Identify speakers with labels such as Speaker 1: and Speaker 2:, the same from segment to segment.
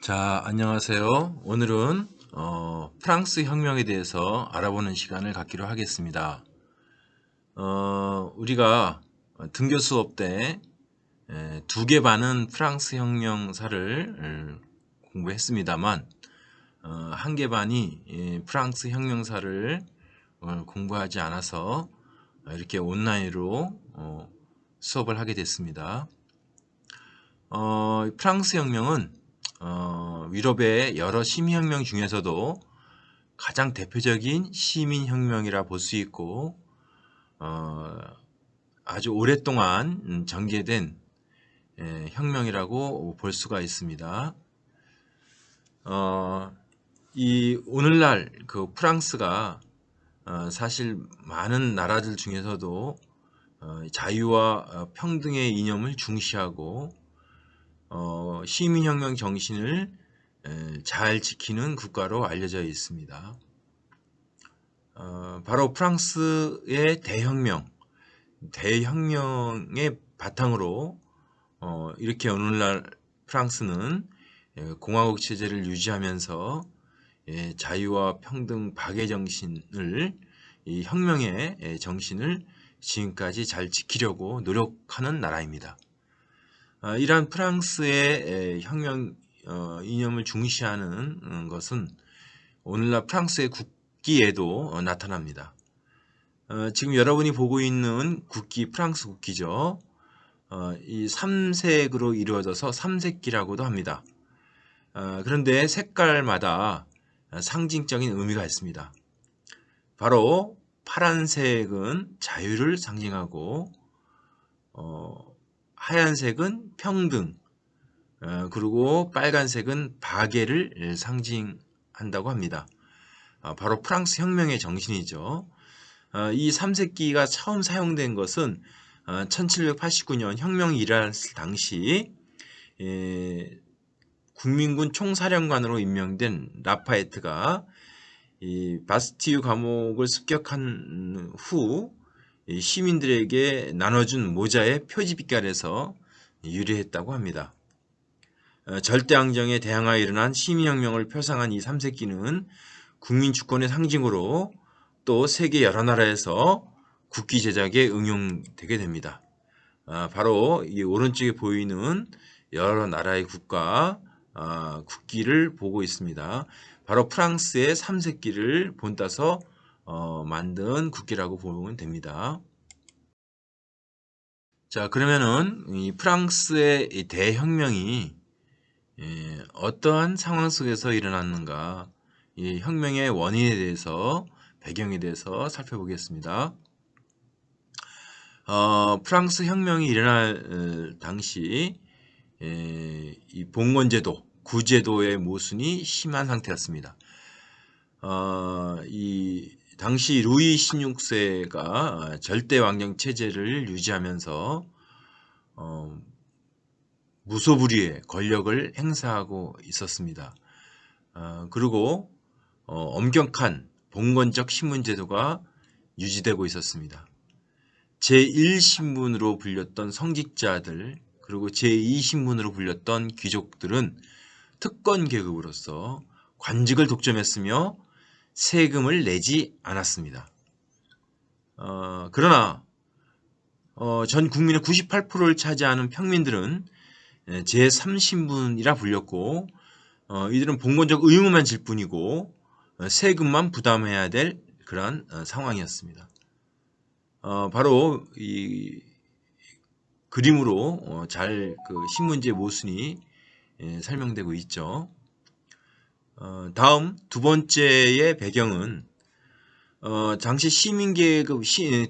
Speaker 1: 자, 안녕하세요. 오늘은 프랑스 혁명에 대해서 알아보는 시간을 갖기로 하겠습니다. 우리가 등교 수업 때 두 개 반은 프랑스 혁명사를 공부했습니다만 한 개 반이 프랑스 혁명사를 공부하지 않아서 이렇게 온라인으로 수업을 하게 됐습니다. 프랑스 혁명은 유럽의 여러 시민혁명 중에서도 가장 대표적인 시민혁명이라 볼 수 있고 아주 오랫동안 전개된 혁명이라고 볼 수가 있습니다. 이 오늘날 그 프랑스가 사실 많은 나라들 중에서도 자유와 평등의 이념을 중시하고 시민혁명 정신을 잘 지키는 국가로 알려져 있습니다. 바로 프랑스의 대혁명의 바탕으로 이렇게 오늘날 프랑스는 공화국 체제를 유지하면서 자유와 평등 박애 정신을 이 혁명의 정신을 지금까지 잘 지키려고 노력하는 나라입니다. 이러한 프랑스의 혁명 이념을 중시하는 것은 오늘날 프랑스의 국기에도 나타납니다. 지금 여러분이 보고 있는 국기, 프랑스 국기죠. 이 삼색으로 이루어져서 삼색기라고도 합니다. 그런데 색깔마다 상징적인 의미가 있습니다. 바로 파란색은 자유를 상징하고 하얀색은 평등, 그리고 빨간색은 박애를 상징한다고 합니다. 바로 프랑스 혁명의 정신이죠. 이 삼색기가 처음 사용된 것은 1789년 혁명이 일어났을 당시 국민군 총사령관으로 임명된 라파에트가 이 바스티유 감옥을 습격한 후 시민들에게 나눠준 모자의 표지 빛깔에서 유래했다고 합니다. 절대앙정에 대항하여 일어난 시민혁명을 표상한 이 삼색기는 국민 주권의 상징으로 또 세계 여러 나라에서 국기 제작에 응용되게 됩니다. 바로 이 오른쪽에 보이는 여러 나라의 국기를 보고 있습니다. 바로 프랑스의 삼색기를 본따서 만든 국기라고 보면 됩니다. 자, 그러면은 이 프랑스의 이 대혁명이 어떠한 상황 속에서 일어났는가, 이 혁명의 원인에 대해서, 배경에 대해서 살펴보겠습니다. 프랑스 혁명이 일어날 당시 이 봉건제도, 구제도의 모순이 심한 상태였습니다. 이 당시 루이 16세가 절대 왕정 체제를 유지하면서 무소불위의 권력을 행사하고 있었습니다. 그리고 엄격한 봉건적 신분제도가 유지되고 있었습니다. 제1신분으로 불렸던 성직자들, 그리고 제2신분으로 불렸던 귀족들은 특권 계급으로서 관직을 독점했으며 세금을 내지 않았습니다. 그러나 전 국민의 98%를 차지하는 평민들은 제3신분이라 불렸고 이들은 봉건적 의무만 질 뿐이고 세금만 부담해야 될 그러한 상황이었습니다. 바로 이 그림으로 잘 그 신문지의 모순이 설명되고 있죠. 다음 두 번째의 배경은 당시 시민계급,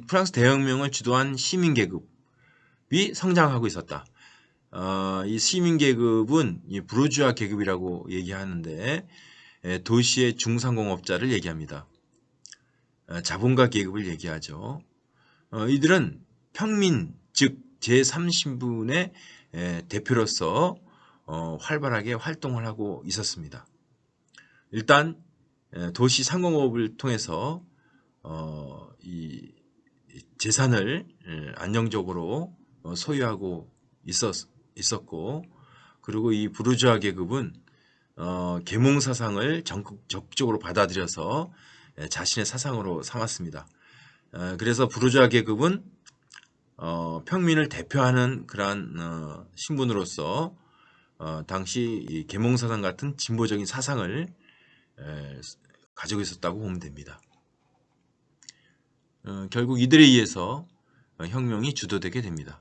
Speaker 1: 프랑스 대혁명을 주도한 시민계급이 성장하고 있었다. 이 시민계급은 이 부르주아 계급이라고 얘기하는데 도시의 중상공업자를 얘기합니다. 자본가 계급을 얘기하죠. 이들은 평민, 즉 제3신분의 대표로서 활발하게 활동을 하고 있었습니다. 일단 도시 상공업을 통해서 이 재산을 안정적으로 소유하고 있었고, 그리고 이 부르주아 계급은 계몽 사상을 적극적으로 받아들여서 자신의 사상으로 삼았습니다. 그래서 부르주아 계급은 평민을 대표하는 그러한 신분으로서 당시 이 계몽 사상 같은 진보적인 사상을 가지고 있었다고 보면 됩니다. 결국 이들에 의해서 혁명이 주도되게 됩니다.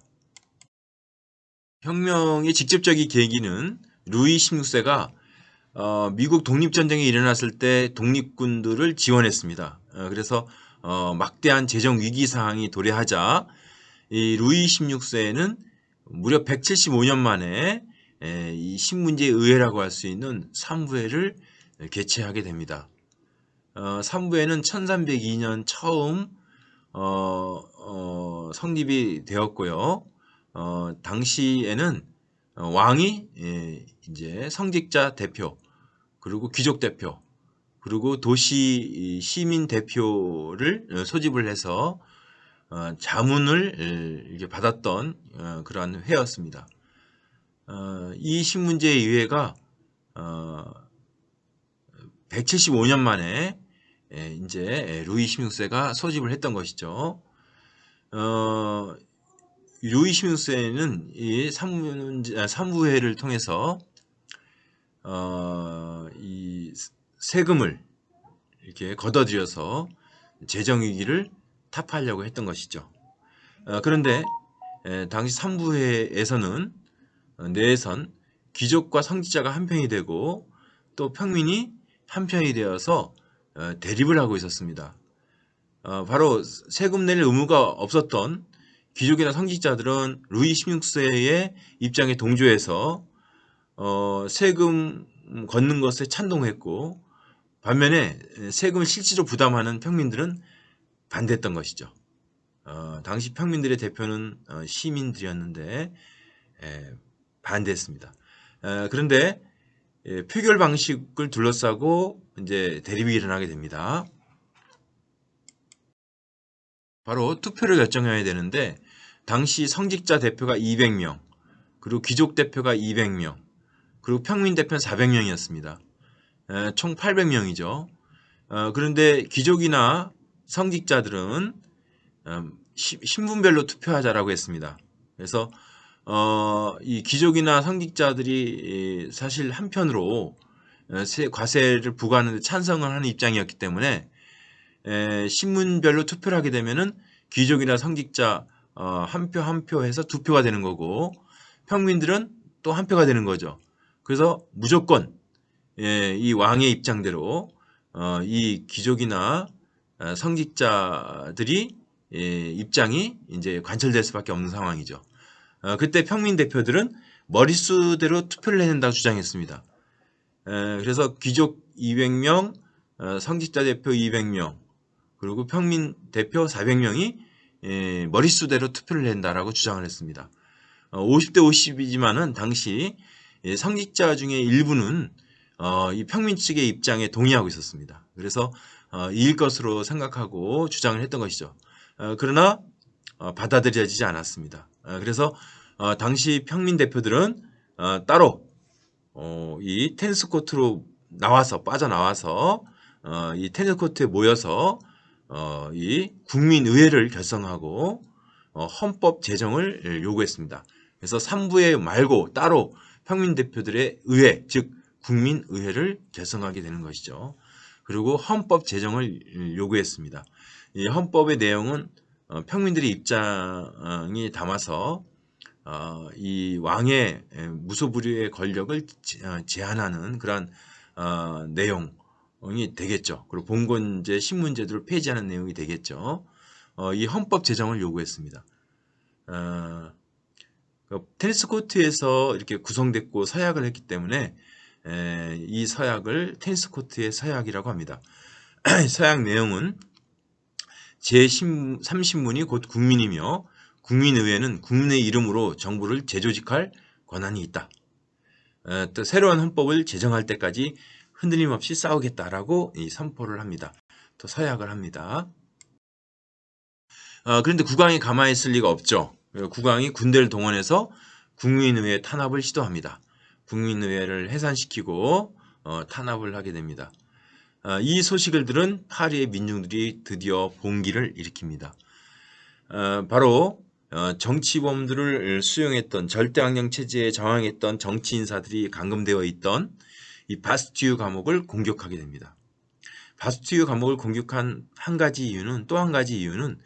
Speaker 1: 혁명의 직접적인 계기는 루이 16세가 미국 독립전쟁이 일어났을 때 독립군들을 지원했습니다. 그래서 막대한 재정 위기 상황이 도래하자 이 루이 16세는 무려 175년 만에 이 신문제 의회라고 할 수 있는 삼부회를 개최하게 됩니다. 삼부회는 1302년 처음 성립이 되었고요. 당시에는 왕이 이제 성직자 대표, 그리고 귀족 대표, 그리고 도시 시민 대표를 소집을 해서 자문을 이렇게 받았던 그러한 회였습니다. 이 신문제 의회가 175년 만에 이제 루이 16세가 소집을 했던 것이죠. 루이 16세는 이 삼부회를 통해서 이 세금을 이렇게 걷어들여서 재정 위기를 타파하려고 했던 것이죠. 그런데 당시 삼부회에서는 내에선 귀족과 성직자가 한편이 되고 또 평민이 한편이 되어서 대립을 하고 있었습니다. 바로 세금 낼 의무가 없었던 귀족이나 성직자들은 루이 16세의 입장에 동조해서 세금 걷는 것에 찬동했고, 반면에 세금을 실제로 부담하는 평민들은 반대했던 것이죠. 당시 평민들의 대표는 시민들이었는데 반대했습니다. 그런데 표결 방식을 둘러싸고 이제 대립이 일어나게 됩니다. 바로 투표를 결정해야 되는데 당시 성직자 대표가 200명, 그리고 귀족 대표가 200명, 그리고 평민 대표는 400명이었습니다. 총 800명이죠. 그런데 귀족이나 성직자들은 신분별로 투표하자라고 했습니다. 그래서 이 귀족이나 성직자들이 사실 한편으로 과세를 부과하는 데 찬성을 하는 입장이었기 때문에 신문별로 투표를 하게 되면은 귀족이나 성직자 한 표 한 표 해서 2표가 되는 거고, 평민들은 또 한 표가 되는 거죠. 그래서 무조건 이 왕의 입장대로 이 귀족이나 성직자들이 입장이 이제 관철될 수밖에 없는 상황이죠. 그때 평민 대표들은 머릿수대로 투표를 해야 된다고 주장했습니다. 그래서 귀족 200명, 성직자 대표 200명, 그리고 평민 대표 400명이 머릿수대로 투표를 낸다라고 주장을 했습니다. 50대 50이지만은 당시 성직자 중에 일부는 이 평민 측의 입장에 동의하고 있었습니다. 그래서 이일 것으로 생각하고 주장을 했던 것이죠. 그러나 받아들여지지 않았습니다. 그래서 당시 평민 대표들은 따로 이 테니스 코트로 빠져나와서 이 테니스 코트에 모여서 이 국민의회를 결성하고 헌법 제정을 요구했습니다. 그래서 삼부회 말고 따로 평민 대표들의 의회, 즉 국민의회를 결성하게 되는 것이죠. 그리고 헌법 제정을 요구했습니다. 이 헌법의 내용은 평민들의 입장이 담아서 이 왕의 무소불위의 권력을 제한하는 그런 내용이 되겠죠. 그리고 봉건제, 신문제도를 폐지하는 내용이 되겠죠. 이 헌법 제정을 요구했습니다. 테니스 코트에서 이렇게 구성됐고 서약을 했기 때문에 이 서약을 테니스 코트의 서약이라고 합니다. 서약 내용은 제30문이 곧 국민이며 국민의회는 국민의 이름으로 정부를 재조직할 권한이 있다. 또 새로운 헌법을 제정할 때까지 흔들림 없이 싸우겠다라고 이 선포를 합니다. 또 서약을 합니다. 그런데 국왕이 가만히 있을 리가 없죠. 국왕이 군대를 동원해서 국민의회 탄압을 시도합니다. 국민의회를 해산시키고 탄압을 하게 됩니다. 이 소식을 들은 파리의 민중들이 드디어 봉기를 일으킵니다. 바로 정치범들을 수용했던 절대강령 체제에 저항했던 정치 인사들이 감금되어 있던 이 바스티유 감옥을 공격하게 됩니다. 바스티유 감옥을 공격한 또 한 가지 이유는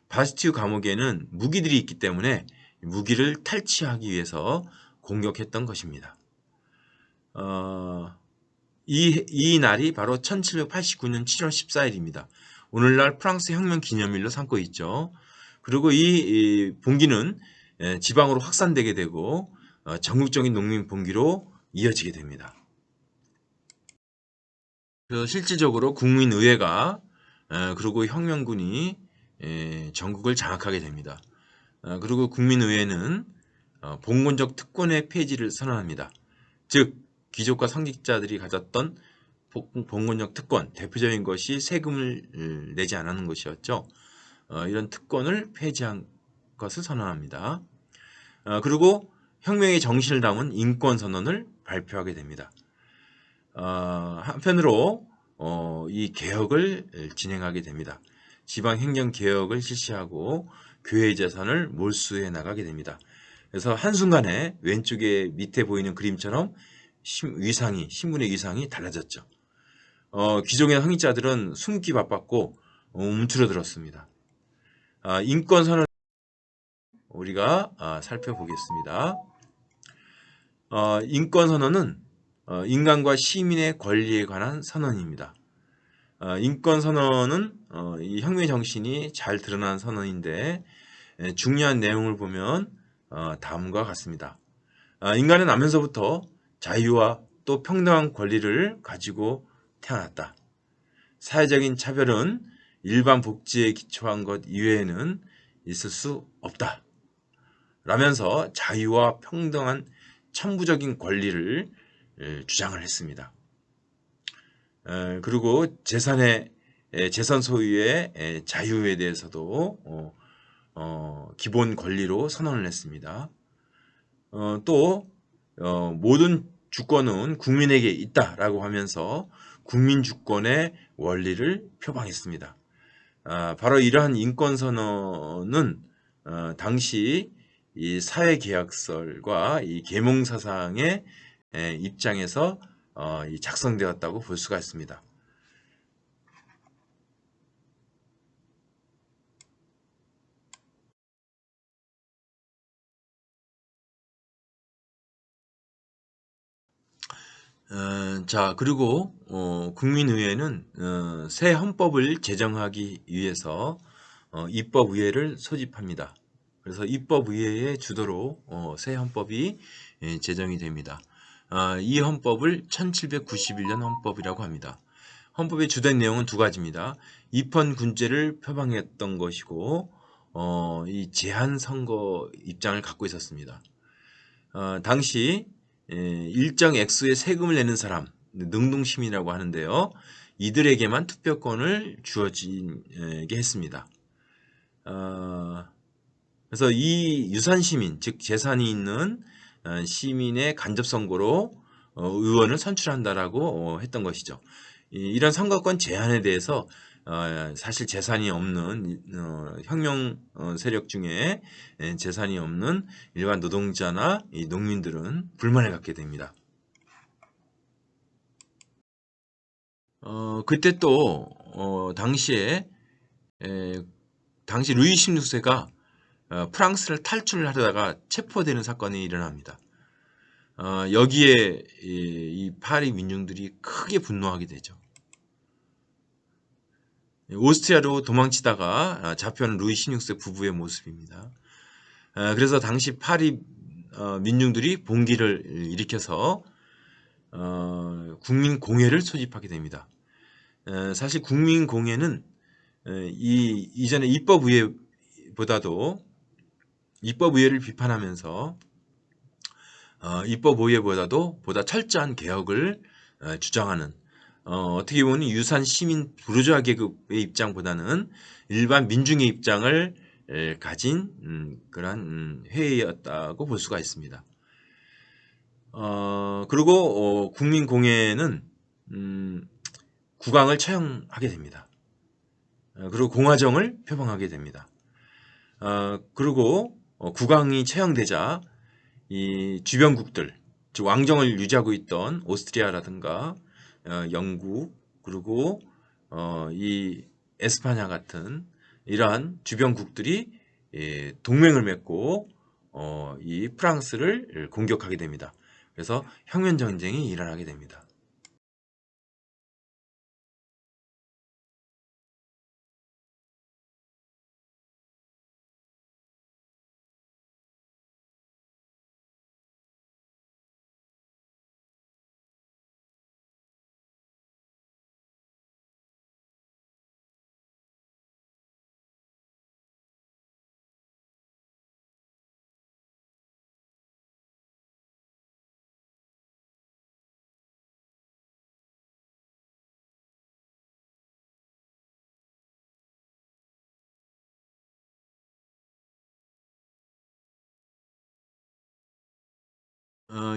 Speaker 1: 바스티유 감옥에는 무기들이 있기 때문에 무기를 탈취하기 위해서 공격했던 것입니다. 이 날이 바로 1789년 7월 14일입니다. 오늘날 프랑스 혁명 기념일로 삼고 있죠. 그리고 이 봉기는 지방으로 확산되게 되고 전국적인 농민 봉기로 이어지게 됩니다. 그래서 실질적으로 국민의회가 그리고 혁명군이 전국을 장악하게 됩니다. 그리고 국민의회는 봉건적 특권의 폐지를 선언합니다. 즉 귀족과 상직자들이 가졌던 봉건적 특권, 대표적인 것이 세금을 내지 않는 것이었죠. 이런 특권을 폐지한 것을 선언합니다. 그리고 혁명의 정신을 담은 인권선언을 발표하게 됩니다. 한편으로 이 개혁을 진행하게 됩니다. 지방행정개혁을 실시하고 교회 재산을 몰수해 나가게 됩니다. 그래서 한순간에 왼쪽에 밑에 보이는 그림처럼 신분의 위상이 달라졌죠. 귀족의 상직자들은 숨기 바빴고 움츠러들었습니다. 인권선언 우리가 살펴보겠습니다. 인권선언은 인간과 시민의 권리에 관한 선언입니다. 인권선언은 이 혁명의 정신이 잘 드러난 선언인데 중요한 내용을 보면 다음과 같습니다. 인간은 나면서부터 자유와 또 평등한 권리를 가지고 태어났다. 사회적인 차별은 일반 복지에 기초한 것 이외에는 있을 수 없다. 라면서 자유와 평등한 천부적인 권리를 주장을 했습니다. 그리고 재산 소유의 자유에 대해서도 기본 권리로 선언을 했습니다. 또 모든 주권은 국민에게 있다라고 하면서 국민주권의 원리를 표방했습니다. 바로 이러한 인권선언은 당시 이 사회계약설과 이 계몽사상의 입장에서 작성되었다고 볼 수가 있습니다. 자, 그리고 국민의회는 새 헌법을 제정하기 위해서 입법의회를 소집합니다. 그래서 입법의회의 주도로 새 헌법이 제정이 됩니다. 이 헌법을 1791년 헌법이라고 합니다. 헌법의 주된 내용은 두 가지입니다. 입헌군제를 표방했던 것이고 이 제한선거 입장을 갖고 있었습니다. 당시 일정 액수의 세금을 내는 사람, 능동시민이라고 하는데요. 이들에게만 투표권을 주어지게 했습니다. 그래서 이 유산시민, 즉 재산이 있는 시민의 간접선거로 의원을 선출한다라고 했던 것이죠. 이런 선거권 제한에 대해서 사실 재산이 없는 혁명 세력 중에 재산이 없는 일반 노동자나 농민들은 불만을 갖게 됩니다. 그때 또 당시 루이 16세가 프랑스를 탈출하려다가 체포되는 사건이 일어납니다. 여기에 이 파리 민중들이 크게 분노하게 되죠. 오스트리아로 도망치다가 잡혀는 루이 16세 부부의 모습입니다. 그래서 당시 파리 민중들이 봉기를 일으켜서 국민공회를 소집하게 됩니다. 사실 국민공회는 이전에 입법의회를 비판하면서 입법의회보다도 보다 철저한 개혁을 주장하는 어떻게 보면 유산 시민 부르주아 계급의 입장보다는 일반 민중의 입장을 가진 그러한 회의였다고 볼 수가 있습니다. 그리고 국민공회는 국왕을 처형하게 됩니다. 그리고 공화정을 표방하게 됩니다. 그리고 국왕이 처형되자 이 주변국들, 즉 왕정을 유지하고 있던 오스트리아라든가 영국, 그리고 이 에스파냐 같은 이러한 주변국들이 동맹을 맺고 이 프랑스를 공격하게 됩니다. 그래서 혁명 전쟁이 일어나게 됩니다.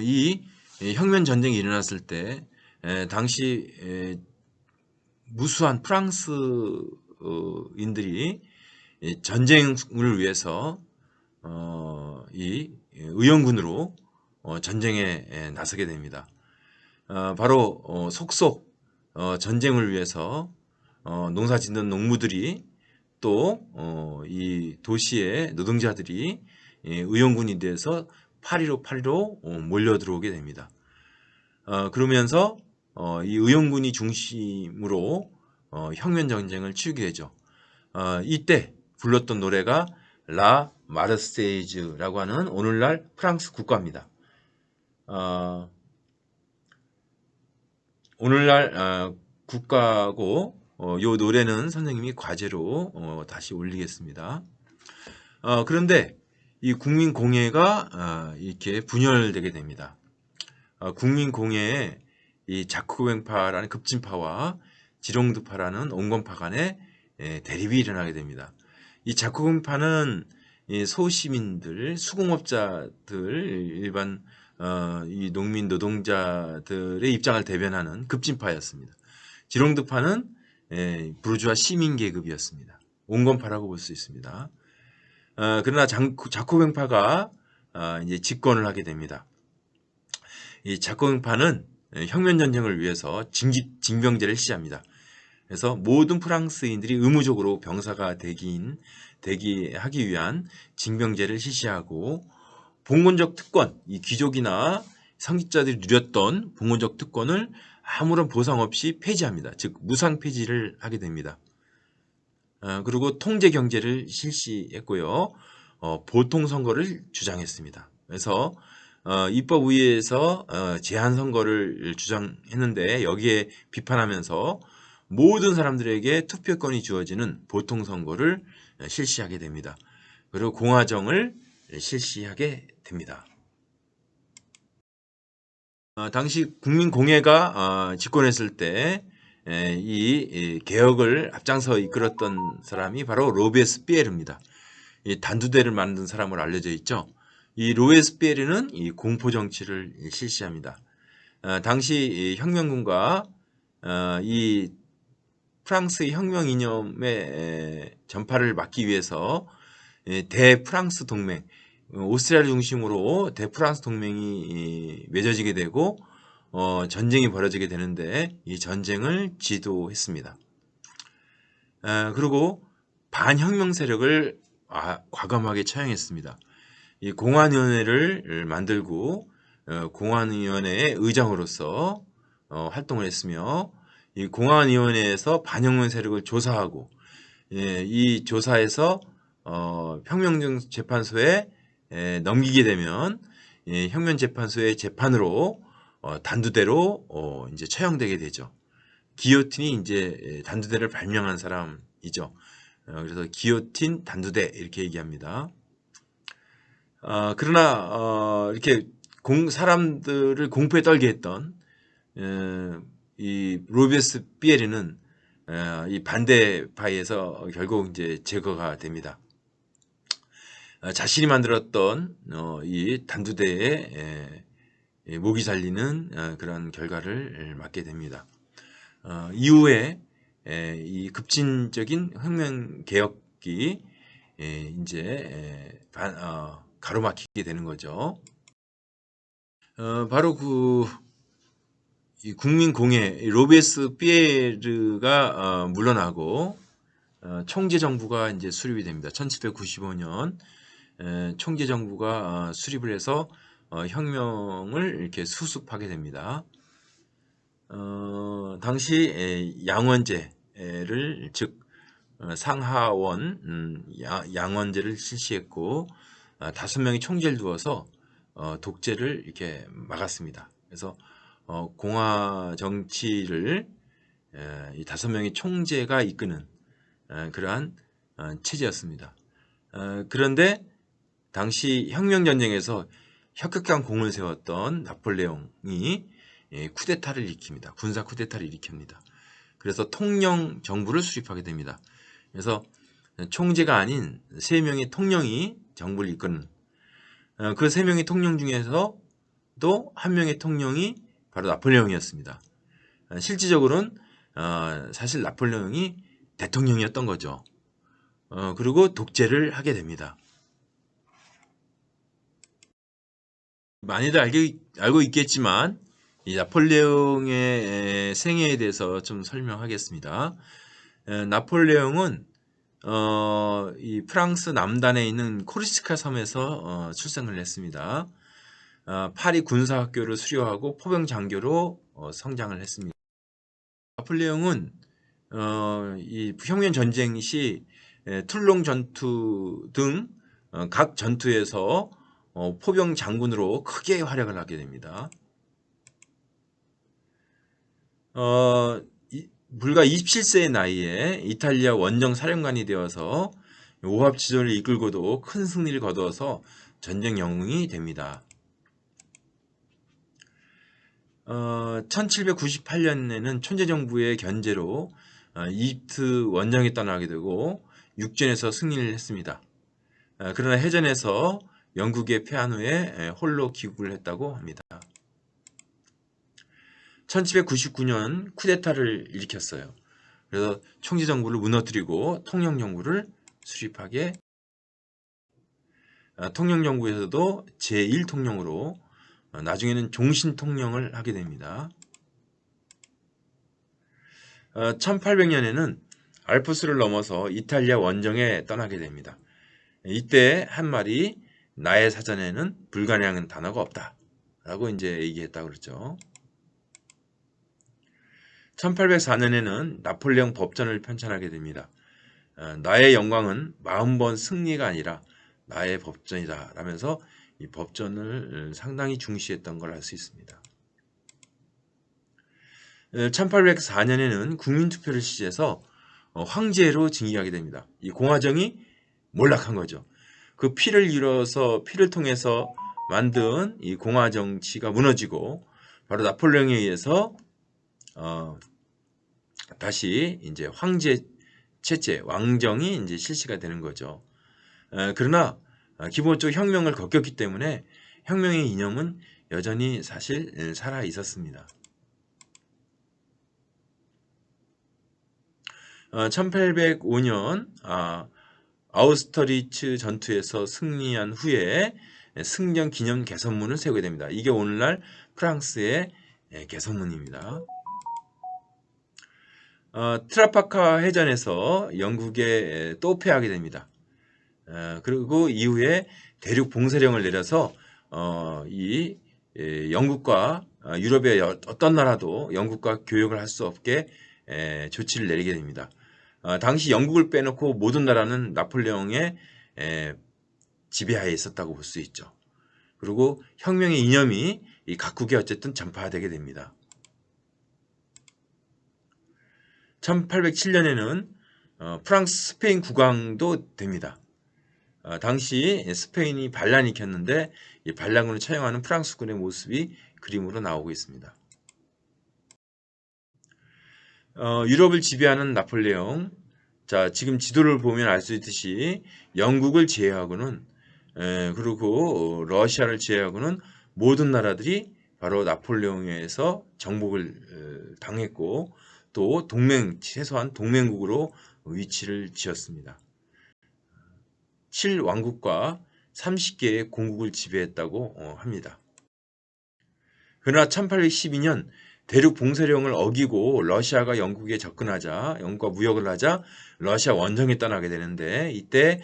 Speaker 1: 이 혁명 전쟁이 일어났을 때 당시 무수한 프랑스인들이 전쟁을 위해서 이 의용군으로 전쟁에 나서게 됩니다. 바로 속속 전쟁을 위해서 농사짓는 농무들이 또 이 도시의 노동자들이 의용군이 돼서 파리로 몰려 들어오게 됩니다. 그러면서 이 의용군이 중심으로 혁명 전쟁을 치르게 되죠. 이때 불렀던 노래가 라 마르세이즈라고 하는 오늘날 프랑스 국가입니다. 오늘날 국가고 요 노래는 선생님이 과제로 다시 올리겠습니다. 그런데 이 국민공회가 이렇게 분열되게 됩니다. 국민공회에 이 자코뱅파라는 급진파와 지롱드파라는 온건파 간의 대립이 일어나게 됩니다. 이 자코뱅파는 소시민들, 수공업자들, 일반 이 농민 노동자들의 입장을 대변하는 급진파였습니다. 지롱드파는 부르주아 시민 계급이었습니다. 온건파라고 볼 수 있습니다. 그러나 자코뱅파가 이제 집권을 하게 됩니다. 이 자코뱅파는 혁명 전쟁을 위해서 징병제를 시작합니다. 그래서 모든 프랑스인들이 의무적으로 병사가 되기하기 위한 징병제를 실시하고 봉건적 특권, 이 귀족이나 상직자들이 누렸던 봉건적 특권을 아무런 보상 없이 폐지합니다. 즉 무상 폐지를 하게 됩니다. 그리고 통제 경제를 실시했고요. 보통 선거를 주장했습니다. 그래서 입법의회에서 제한 선거를 주장했는데 여기에 비판하면서 모든 사람들에게 투표권이 주어지는 보통 선거를 실시하게 됩니다. 그리고 공화정을 실시하게 됩니다. 당시 국민공회가 집권했을 때 이 개혁을 앞장서 이끌었던 사람이 바로 로베스피에르입니다. 이 단두대를 만든 사람으로 알려져 있죠. 이 로베스피에르는 이 공포 정치를 실시합니다. 당시 혁명군과 이 프랑스의 혁명 이념의 전파를 막기 위해서 대프랑스 동맹, 오스트리아를 중심으로 대프랑스 동맹이 맺어지게 되고 전쟁이 벌어지게 되는데 이 전쟁을 지도했습니다. 그리고 반혁명 세력을 과감하게 처형했습니다. 이 공안위원회를 만들고 공안위원회의 의장으로서 활동을 했으며 이 공안위원회에서 반혁명 세력을 조사하고 이 조사에서 혁명재판소에 넘기게 되면 혁명재판소의 재판으로 단두대로 이제 처형되게 되죠. 기요틴이 이제 단두대를 발명한 사람이죠. 그래서 기요틴 단두대 이렇게 얘기합니다. 그러나 이렇게 사람들을 공포에 떨게 했던 이 로베스피에르는 이 반대파에서 결국 이제 제거가 됩니다. 자신이 만들었던 이 단두대의 목이 잘리는 그런 결과를 맞게 됩니다. 이후에 이 급진적인 혁명 개혁이 이제 가로막히게 되는 거죠. 바로 이 국민공회 로베스피에르가 물러나고 총재 정부가 이제 수립이 됩니다. 1795년 총재 정부가 수립을 해서 혁명을 이렇게 수습하게 됩니다. 당시 양원제를 즉 상하원 양원제를 실시했고 5명의 총재를 두어서 독재를 이렇게 막았습니다. 그래서 공화 정치를 이 5명의 총재가 이끄는 그러한 체제였습니다. 그런데 당시 혁명전쟁에서 혁혁한 공을 세웠던 나폴레옹이 쿠데타를 일으킵니다. 군사 쿠데타를 일으킵니다. 그래서 통령 정부를 수립하게 됩니다. 그래서 총재가 아닌 3명의 통령이 정부를 이끄는 그 3명의 통령 중에서도 1명의 통령이 바로 나폴레옹이었습니다. 실질적으로는 사실 나폴레옹이 대통령이었던 거죠. 그리고 독재를 하게 됩니다. 많이들 알고 있겠지만 이 나폴레옹의 생애에 대해서 좀 설명하겠습니다. 나폴레옹은 이 프랑스 남단에 있는 코르시카 섬에서 출생을 했습니다. 파리 군사학교를 수료하고 포병 장교로 성장을 했습니다. 나폴레옹은 이 혁명 전쟁 시 툴롱 전투 등 각 전투에서 포병 장군으로 크게 활약을 하게 됩니다. 불과 27세의 나이에 이탈리아 원정 사령관이 되어서 오합지졸을 이끌고도 큰 승리를 거두어서 전쟁 영웅이 됩니다. 1798년에는 천재정부의 견제로 이집트 원정에 떠나게 되고 육전에서 승리를 했습니다. 그러나 해전에서 영국에 패한 후에 홀로 귀국을 했다고 합니다. 1799년 쿠데타를 일으켰어요. 그래서 총재정부를 무너뜨리고 통령정부를 수립하게 통령정부에서도 제1통령으로 나중에는 종신통령을 하게 됩니다. 1800년에는 알프스를 넘어서 이탈리아 원정에 떠나게 됩니다. 이때 한 말이 나의 사전에는 불가능한 단어가 없다 라고 이제 얘기했다고 그랬죠. 1804년에는 나폴레옹 법전을 편찬하게 됩니다. 나의 영광은 40번 승리가 아니라 나의 법전이다 라면서 이 법전을 상당히 중시했던 걸 알 수 있습니다. 1804년에는 국민투표를 실시해서 황제로 징계하게 됩니다. 이 공화정이 몰락한 거죠. 그 피를 통해서 만든 이 공화정치가 무너지고 바로 나폴레옹에 의해서 다시 이제 황제 체제 왕정이 이제 실시가 되는 거죠. 그러나 기본적으로 혁명을 겪었기 때문에 혁명의 이념은 여전히 사실 살아 있었습니다. 1805년 아우스터리츠 전투에서 승리한 후에 승전 기념 개선문을 세우게 됩니다. 이게 오늘날 프랑스의 개선문입니다. 트라파카 해전에서 영국에 또 패하게 됩니다. 그리고 이후에 대륙 봉쇄령을 내려서 이 영국과 유럽의 어떤 나라도 영국과 교역을 할 수 없게 조치를 내리게 됩니다. 당시 영국을 빼놓고 모든 나라는 나폴레옹의 지배하에 있었다고 볼 수 있죠. 그리고 혁명의 이념이 이 각국에 어쨌든 전파되게 됩니다. 1807년에는 프랑스 스페인 국왕도 됩니다. 당시 스페인이 반란을 일으켰는데 이 반란군을 처형하는 프랑스군의 모습이 그림으로 나오고 있습니다. 유럽을 지배하는 나폴레옹. 자, 지금 지도를 보면 알 수 있듯이 영국을 제외하고는 그리고 러시아를 제외하고는 모든 나라들이 바로 바로 나폴레옹에 의해서 정복을 당했고 또 최소한 동맹국으로 위치를 지었습니다. 7왕국과 30개의 공국을 지배했다고 합니다. 그러나 1812년 대륙 봉쇄령을 어기고 러시아가 영국에 접근하자, 영국과 무역을 하자 러시아 원정에 떠나게 되는데, 이때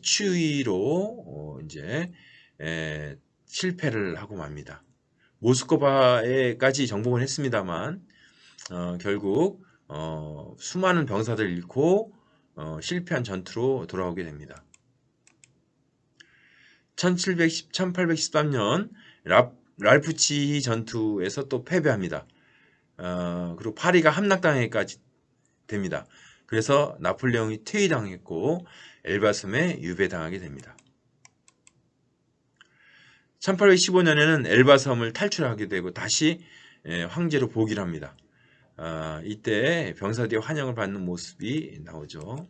Speaker 1: 추위로 이제 실패를 하고 맙니다. 모스크바에까지 정복을 했습니다만 결국 수많은 병사들을 잃고 실패한 전투로 돌아오게 됩니다. 1813년 랄프치히 전투에서 또 패배합니다. 그리고 파리가 함락당하기까지 됩니다. 그래서 나폴레옹이 퇴위당했고 엘바섬에 유배당하게 됩니다. 1815년에는 엘바섬을 탈출하게 되고 다시 황제로 복위를 합니다. 이때 병사들의 환영을 받는 모습이 나오죠.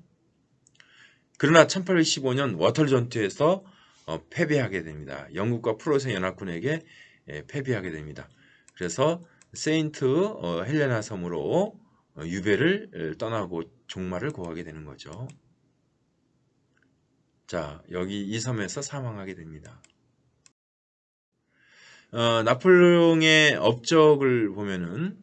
Speaker 1: 그러나 1815년 워털 전투에서 패배하게 됩니다. 영국과 프로이센 연합군에게 패배하게 됩니다. 그래서 세인트 헬레나 섬으로 유배를 떠나고 종말을 고하게 되는 거죠. 자, 여기 이 섬에서 사망하게 됩니다. 나폴레옹의 업적을 보면은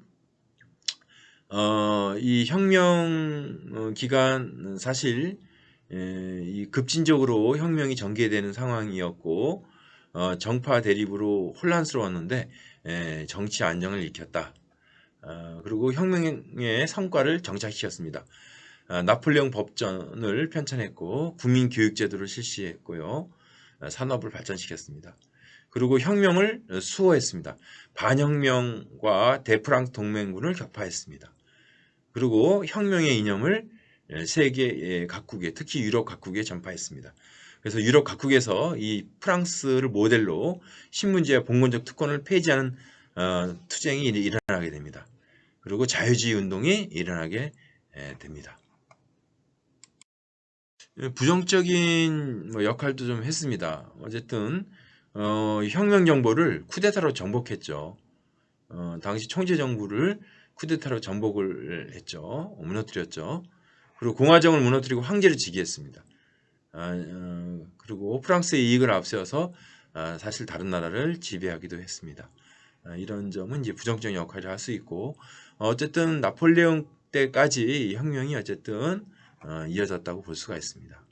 Speaker 1: 이 혁명 기간 사실 이 급진적으로 혁명이 전개되는 상황이었고 정파 대립으로 혼란스러웠는데 정치 안정을 일으켰다. 그리고 혁명의 성과를 정착시켰습니다. 나폴레옹 법전을 편찬했고 국민교육제도를 실시했고요. 산업을 발전시켰습니다. 그리고 혁명을 수호했습니다. 반혁명과 대프랑스 동맹군을 격파했습니다. 그리고 혁명의 이념을 세계 각국에, 특히 유럽 각국에 전파했습니다. 그래서 유럽 각국에서 이 프랑스를 모델로 신문제와 봉건적 특권을 폐지하는 투쟁이 일어나게 됩니다. 그리고 자유주의 운동이 일어나게 됩니다. 부정적인 역할도 좀 했습니다. 어쨌든 혁명 정부를 쿠데타로 정복했죠. 당시 총재 정부를 쿠데타로 정복을 했죠. 무너뜨렸죠. 그리고 공화정을 무너뜨리고 황제를 즉위했습니다. 그리고 프랑스의 이익을 앞세워서 사실 다른 나라를 지배하기도 했습니다. 이런 점은 이제 부정적인 역할을 할 수 있고, 어쨌든 나폴레옹 때까지 혁명이 어쨌든 이어졌다고 볼 수가 있습니다.